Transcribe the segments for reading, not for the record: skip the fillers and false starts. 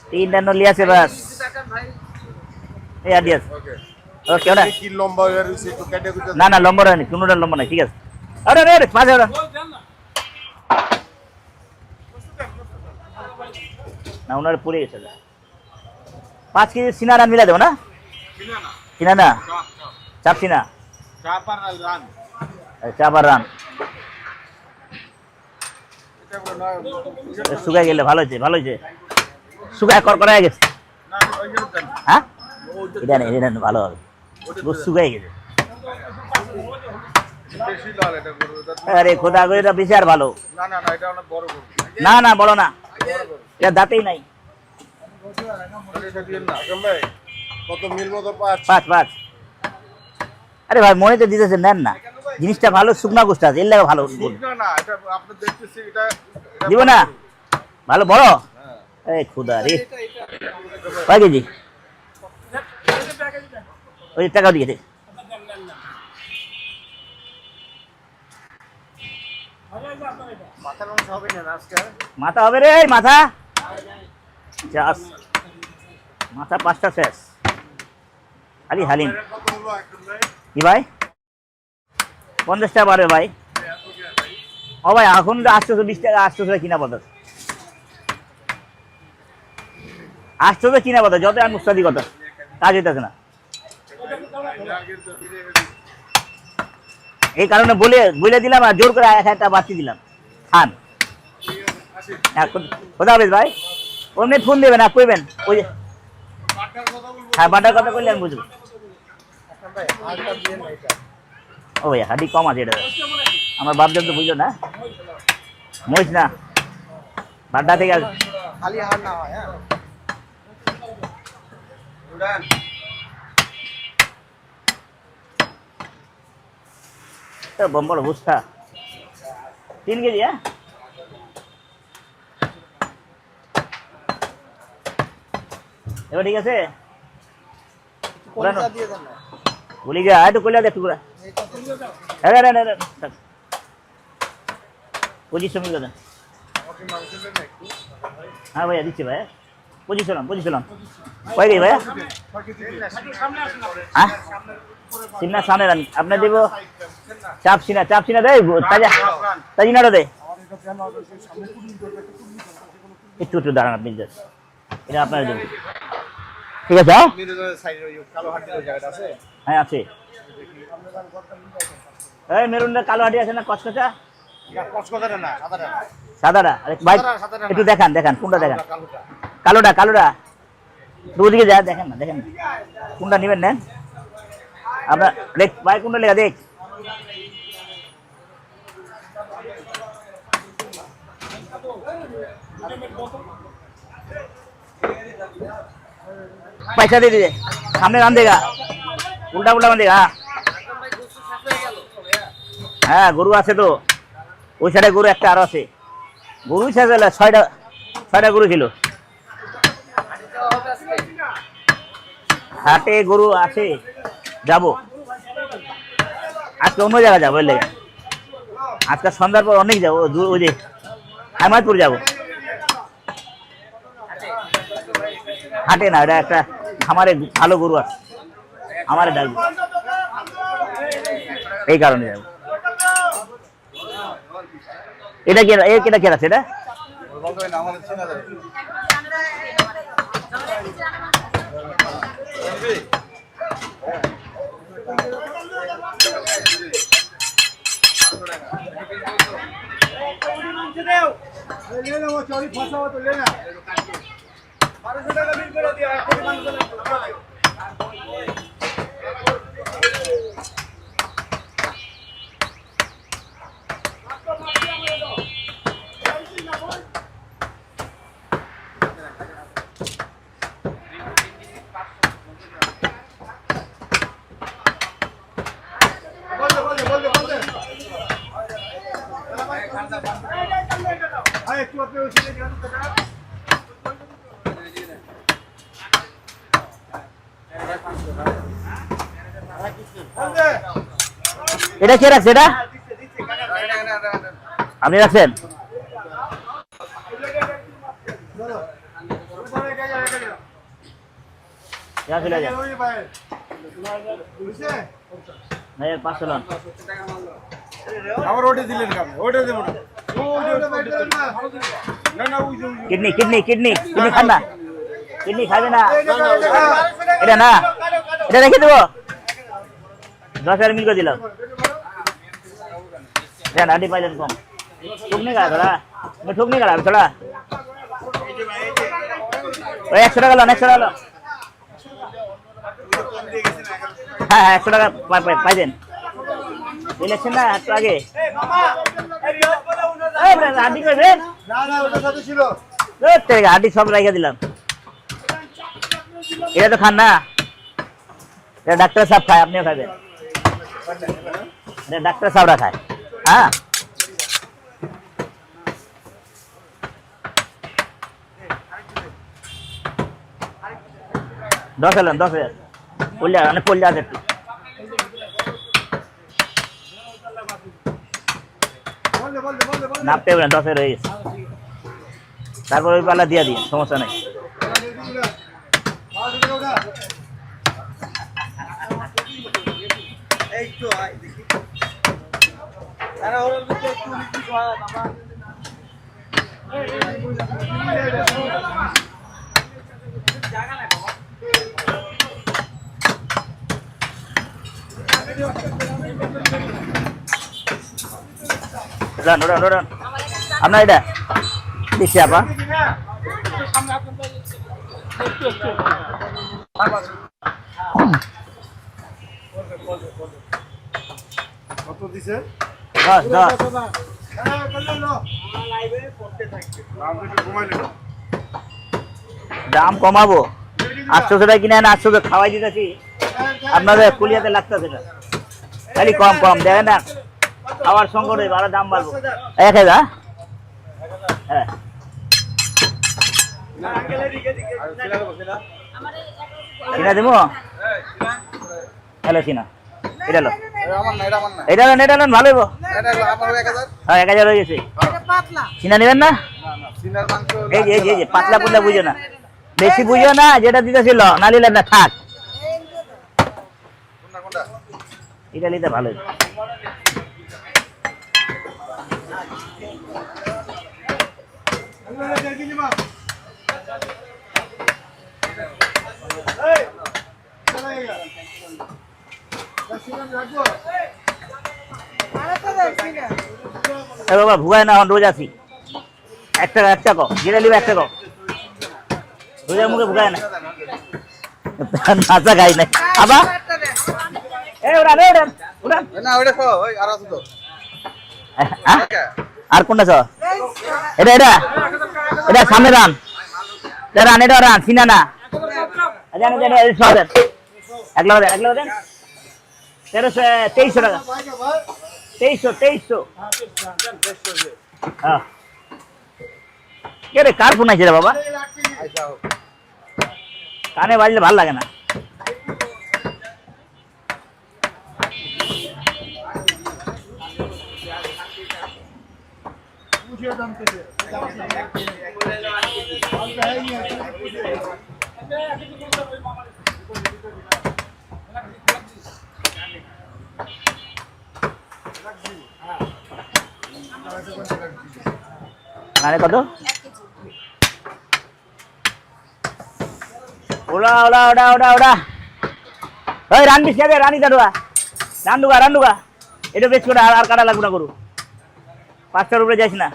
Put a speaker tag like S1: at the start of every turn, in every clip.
S1: তিনটা নলি আছে বাস এই আদিয়াস ওকে ওটা
S2: কি লম্বা হয়ে রইছে একটু কেটে দিতে
S1: না না লম্বা নেই কোনোটা লম্বা নাই ঠিক আছে আরে আরে পাঁচ ওটা না ওনার পুড়ে গেছে 5 কেজি সিনার রান মিলা দেবো না সিনা না চাপ সিনা চাপার রান শুকায় গেলে ভালো হয়েছে শুকায় করা গেছে হ্যাঁ এটা নেই ভালো হবে শুকায় গেছে আরে খোদা করে এটা বেশি আর ভালো না বড় না এটা দাঁতেই নাই
S2: কত মিলবো তো
S1: 5 আরে ভাই মনে তো দিতেছেন নেন না জিনিসটা ভালো শুকনা গোষ্ঠ আছে এর লাগে ভালো দিব না ভালো বড় এই খোদা রে কয় কেজি ওই টাকা দিয়ে দে মাথা হবে রে মাথা মাথা 5টা শেষ আলি হালিম কি ভাই 50 টাকা পারবে ভাই ও ভাই এখন 820 টাকা 800 কিনা পড়ে 800 কিনা পড়ে যত আর মুস্তাদি কথা কাজ হইতেছে না এই কারণে বলে দিলাম আর জোর করে 1000 টাকা বাড়তি দিলাম খান কোথা হবে ভাই ওমনি ফোন দেবেন আর কইবেন ওই হ্যাঁ বাটার কথা কইলে আমি বুঝবো ও ভাই হাডি কম আছে এটা আমার বাপজন তো বুঝলো না মহিষ না বাড্ডা থেকে
S3: খালি হার না হয় হ্যাঁ
S1: বম্বর অবস্থা 3 কেজি হ্যাঁ এবার ঠিক আছে বলি গা একটু কইলা দে টুকরা পজিশন মিল না হ্যাঁ ভাইয়া দিচ্ছি ভাইয়া পজিশন কয় গেই ভাইয়া হ্যাঁ সিনা সামনে রান আপনি দেব চাপ সিনা দে তাজিনাটা দে একটু দাঁড়ান আপনি এটা আপনার দেব ঠিক আছে হ্যাঁ আছে এই মেরুনটা কালো হাটি আছে না কচকচা সাদাটা আরে ভাই একটু দেখান কোনটা দেখান কালোটা দুদিকে যা দেখেন না কোনটা নেবেন নেন আপনার দেখ ভাই কোনটা লেখা দেখ पैसा दे दीजिए सामने रान देगा उल्टा मान देगा हाँ गरु आछे तो ওই সাইডে গরু একটা আর আছে গরুই শেষ হলো 6টা গরু ছিল হাটে গরু আছে যাব আজকে অন্য জায়গা যাবো এর লেগে আজকে সন্ধ্যার পর অনেক যাবো দূর ওই যে হেমায়তপুর যাবো হাটে না এটা একটা খামারে ভালো গরু আছে আমারে ডাকবে এই কারণে যাবো এটা কি এটা কি আছে এটা এটা কে রাখছে এটা আপনি রাখছেন যা চলে যা ভাই 500 লন
S3: আবার ওটা দিলেন কামে ওটা দেব না না না ওই যে
S1: কিডনি কিডনি কিডনি কিডনি খান না কিডনি খাবে না এটা না এটা রেখে দেবো 10,000 মিল করে দিলাম यार आधी पाइलन कम ठुकने का थोड़ा मैं ठुकने का थोड़ा ओए 100 টাকা লো 100 টাকা লো হ্যাঁ 100 টাকা পাই দেন ইলেকশন না একটু আগে এই আদি কইবে
S2: না না ওটা সাথে ছিল
S1: তেরে আদি সব রাইখা দিলাম এটা তো খান না এটা ডাক্তার সাহেব খায় আপনিও খাবেন এটা ডাক্তার সাহেবরা খায় হ্যাঁ দশ হাজার পড়লে মানে পড়লে আছে একটু নাপতে হবে না 10 হয়ে গেছে তারপর ওই পাল্লা দিয়ে দিন সমস্যা নেই
S3: এই তো আই দেখি আরে ওর ভিতরে একটু লিখি হয় বাবা জায়গা নাই বাবা
S1: রান আপনার এটা দিচ্ছি আপা
S2: কত দিছে
S1: 10 দাম কমাবো 800 টাকা কিনে 800 খাওয়াই দিতেছি আপনাদের কুলিয়াতে লাগতেছে না খালি কম কম দেখেন না খাওয়ার সংকট হয়ে আরো দাম বাড়বো 1000 হ্যাঁ কিনা দেবো হ্যালো কিনা এটা লো এটা নেন ভালো হইব হ্যাঁ 1000 হয়ে গেছে কিনা নেবেন না এই যে পাতলা পুতলা বুঝো না বেশি বুঝো না যেটা দিতেছিল না নিলেন না থাক এটা নিতে ভালো হইব বাবা ভুগায় না রোজ আছি 1 টাকা কম যেটা নিবে 1 টাকা রোজার মুখে ভুগায় না নাচা খাই নাই আবা উড়ান
S3: না ওটা খাও ওই আর আছে তো
S1: আর কোনটা এটা সামনে রান এটা রান চিনা না এক লাখ দেন 2300 টাকা 2300 হ্যাঁ কে রে কার ফোন আছে রে বাবা কানে বাজলে ভালো লাগে না কানে কত ওলা ওই রান বিশ খাবে রানি দাঁড়ুয়া রান্ডুগা এটা বেশ করে আর কাটা লাগবে না করু 500 উপরে যাইস না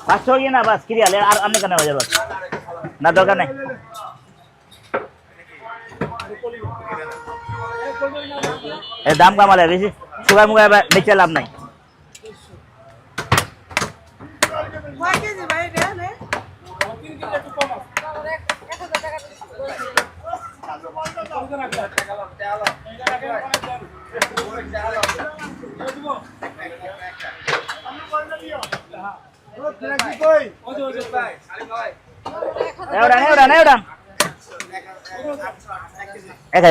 S1: 500 গিয়ে না বাস ক্রিয়াল আর আপনি কেন হয়ে যাবে না দরকার নেই এর দাম কামালে বেশি সুগার মুগার বেচে লাভ নাই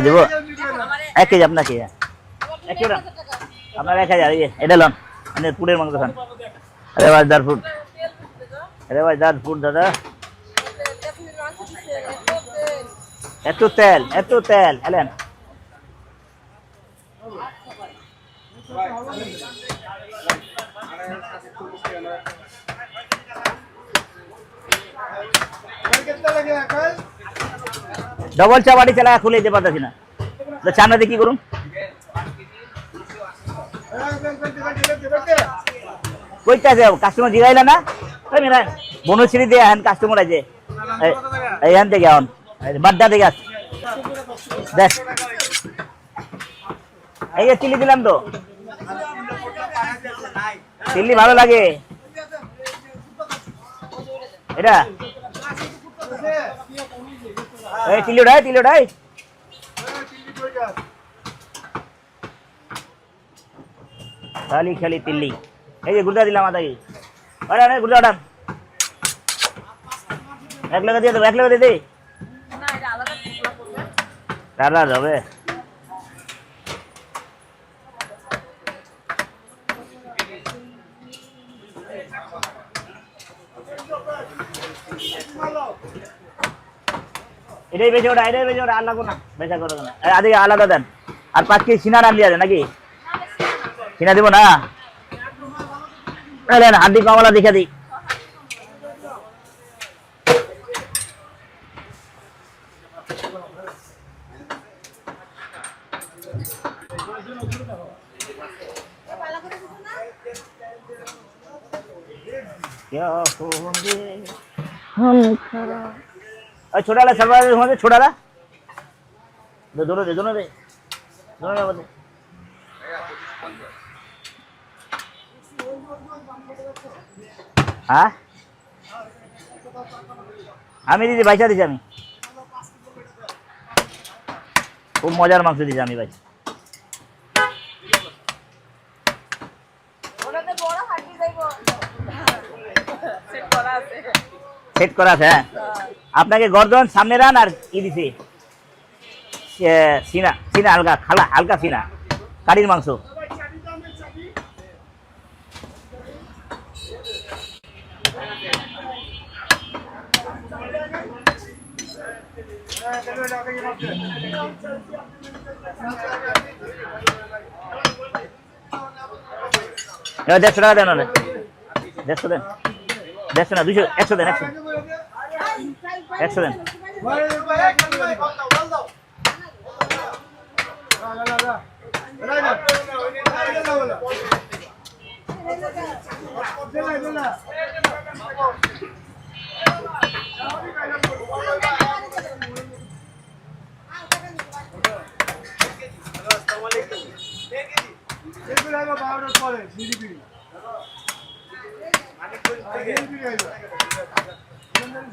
S1: দিব 1 কেজি আপনাকে আপনার 1000 এটা লন পুরের মাংস খান আরে ভাই 10 ফুট দাদা এত তেল এলেন। ডবল চাবাটি চালা খুলে দিতে পারতেছি না, তো চান্নাতে কি করুন? কইতে আছে কাস্টমার জিগাইলা না? ওই মেরা বনশ্রী দিয়ে এখন কাস্টমার আছে এইখান থেকে এখন বাড্ডা থেকে আসছে। দেখ এই যে চিলি দিলাম তো, চিল্লি ভালো লাগে এটা। এই চিলি ওটাই খালি খালি তিল্লি। এই যে গুর্দা দিলাম আদাকে, আরে গুর্দা ওটা এক লগে দিয়ে দেবো, এক লগে দিয়ে দে আলাদা হবে। এটাই বেশি ওটা, এটাই বেশি ওটা, আর লাগবো না, বেশা করো না। আদিকে আলাদা দেন। আর 5 কেজি সিনা রান দিয়ে দেন নাকি? সিনা দিব না, হাড্ডি কমলা দেখে দিই। छोटा वाला सलवार होने छोटा वाला दोनों दे हाँ আমি দিদি বাইসা দিছি, আমি খুব মজার মাংস দিছি আমি ভাই। সেট করা আছে। হ্যাঁ আপনাকে গর্দন সামনে রান আর ই দিছি সিনা হালকা হালকা সিনা কারির মাংস। দেড়শো টাকা দেন, 150 দেন, 150 না 200, 100 দেন, 100 দেন।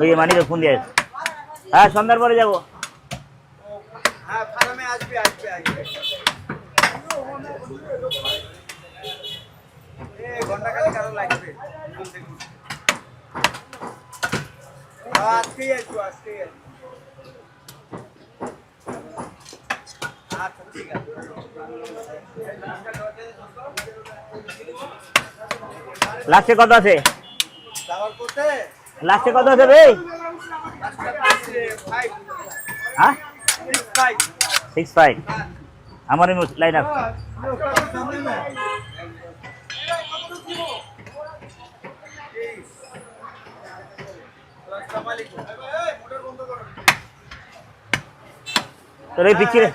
S1: ওই মানিকে ফোন দিয়ে, হ্যাঁ সন্ধ্যার পরে যাবো।
S3: হ্যাঁ ফার্মে আসবে ঘন্টা খালি কারো লাগবে, আজকেই আসবো আজকেই আসবো। আচ্ছা ঠিক আছে।
S1: লাস্টে কত আছে?
S3: যাওয়ার পথে
S1: লাস্টে কত আছে রে? হ্যাঁ 65 আমার লাইন আপ। তোর এই পিছিয়ে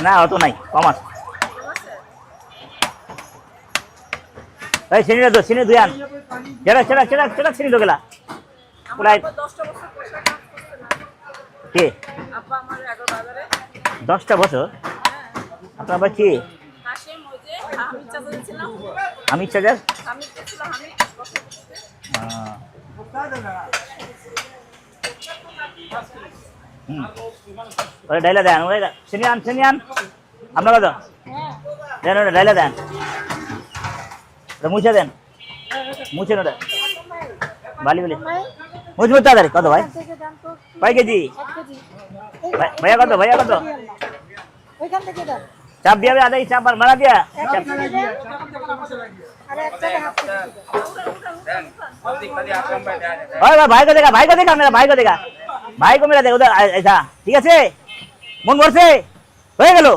S1: না অত নাই, কম আছে। এই চিনি দো, চিনি দুই আন, চেরা চিনি দো গেলা প্রায় কে 10টা বছর। আপনার আবার কি আমি চার্জার ডাইলা দেন, চিনি আন আপনার কত দেন, ওটা ডাইলা দেন, মুছে দেন, মুছে ওটা বালি মুছবো তাড়াতাড়ি। কত ভাই? কয় কেজি? ভাইয়া কত ভাইয়া কত
S4: ওইখান থেকে দেন
S1: চাপ দিয়া আদাই চাপ আর মারা দিয়া চাপ।
S4: আরে এক টাকা হাফ কেজি দেন।
S1: ओए भाई को देखा मेरा भाई को देखा भाई को मेरा देखो उधर ऐसा ठीक है मन भर से হয়ে গেল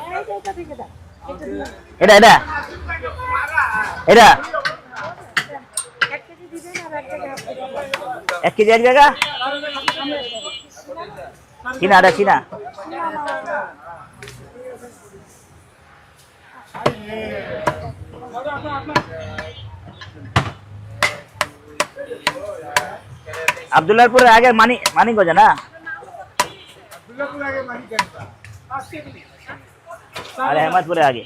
S4: এই যে এটা থেকে দেন এটা
S1: এটা
S4: দিয়ে
S1: এটা এটা
S4: এক কেজি দিবেন আর এক টাকা হাফ কেজি
S1: 1 কেজি এক জায়গা চিনা এটা চিনা আব্দুল্লাহপুরের আগে মানিকগঞ্জ না আরে হেমাদপুরে আগে